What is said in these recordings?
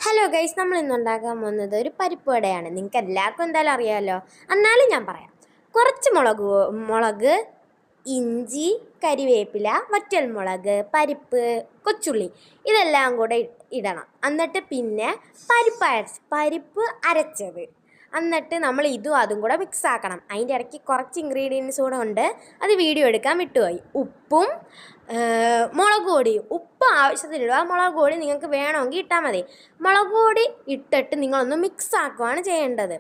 Hello guys, നമ്മൾ ഇന്ന് ഉണ്ടാക്കാൻ പോകുന്നത് ഒരു പരിപ്പ് വടയാണ്. നിങ്ങൾക്ക് എല്ലാവർക്കും എന്തായാലും അറിയാമല്ലോ, എന്നാലും ഞാൻ പറയാം. കുറച്ച് മുളക്, ഇഞ്ചി, കരിവേപ്പില, വറ്റൽമുളക്, പരിപ്പ്, കൊച്ചുള്ളി ഇതെല്ലാം കൂടെ ഇടണം. എന്നിട്ട് പിന്നെ പരിപ്പ് അരച്ചത്, എന്നിട്ട് നമ്മൾ ഇതും അതും കൂടെ മിക്സ് ആക്കണം. അതിൻ്റെ ഇടയ്ക്ക് കുറച്ച് ഇൻഗ്രീഡിയൻസ് കൂടെ ഉണ്ട്, അത് വീഡിയോ എടുക്കാൻ വിട്ടുപോയി. ഉപ്പും മുളക് പൊടിയും. ഉപ്പ് ആവശ്യത്തിനിടുക, മുളക് പൊടി നിങ്ങൾക്ക് വേണമെങ്കിൽ ഇട്ടാൽ മതി. മുളക് പൊടി ഇട്ടിട്ട് നിങ്ങളൊന്ന് മിക്സ് ആക്കുകയാണ് ചെയ്യേണ്ടത്.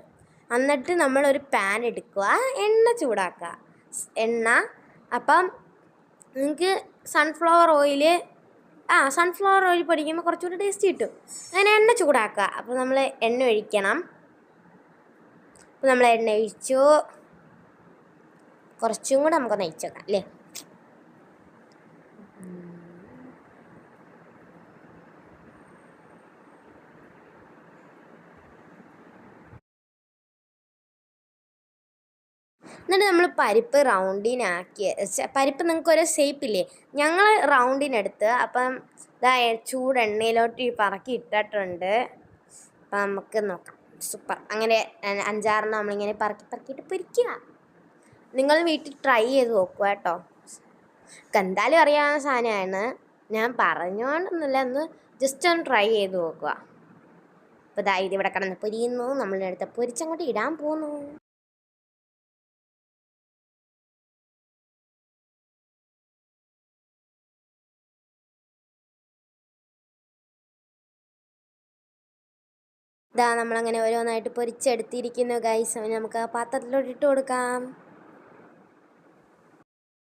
എന്നിട്ട് നമ്മളൊരു പാൻ എടുക്കുക, എണ്ണ ചൂടാക്കുക. എണ്ണ അപ്പം നിങ്ങൾക്ക് സൺഫ്ലവർ ഓയിൽ പൊടിക്കുമ്പോൾ കുറച്ചുകൂടി ടേസ്റ്റ് കിട്ടും. അങ്ങനെ എണ്ണ ചൂടാക്കുക. അപ്പോൾ നമ്മൾ എണ്ണ ഒഴിക്കണം. അപ്പോൾ നമ്മൾ എണ്ണ ഒഴിച്ചു. കുറച്ചും കൂടെ നമുക്കൊന്ന് ഒഴിച്ച് വെക്കാം അല്ലേ. എന്നിട്ട് നമ്മൾ പരിപ്പ് റൗണ്ടിനാക്കി. പരിപ്പ് നിങ്ങൾക്കൊരു ഷേപ്പില്ലേ, ഞങ്ങൾ റൗണ്ടിനെടുത്ത്. അപ്പം ഇതാ ചൂട് എണ്ണയിലോട്ട് പറക്കി ഇട്ടിട്ടുണ്ട്. അപ്പം നമുക്ക് നോക്കാം. സൂപ്പർ. അങ്ങനെ 5-6 നമ്മളിങ്ങനെ പറക്കിയിട്ട് പൊരിക്കുക. നിങ്ങൾ വീട്ടിൽ ട്രൈ ചെയ്ത് നോക്കുക കേട്ടോ. എന്തായാലും അറിയാവുന്ന സാധനമാണ്, ഞാൻ പറഞ്ഞുകൊണ്ടൊന്നുമില്ല, ഒന്ന് ജസ്റ്റ് ഒന്ന് ട്രൈ ചെയ്ത് നോക്കുക. അപ്പോൾ ഇതാ ഇതിവിടെ കിടന്ന് പൊരിയുന്നു. നമ്മളെടുത്ത് പൊരിച്ചങ്ങോട്ട് ഇടാൻ പോകുന്നു. ഇതാ നമ്മളങ്ങനെ ഓരോന്നായിട്ട് പൊരിച്ചെടുത്തിരിക്കുന്നു ഗൈസ്. നമുക്ക് ആ പാത്രത്തിലോട്ട് ഇട്ട് കൊടുക്കാം.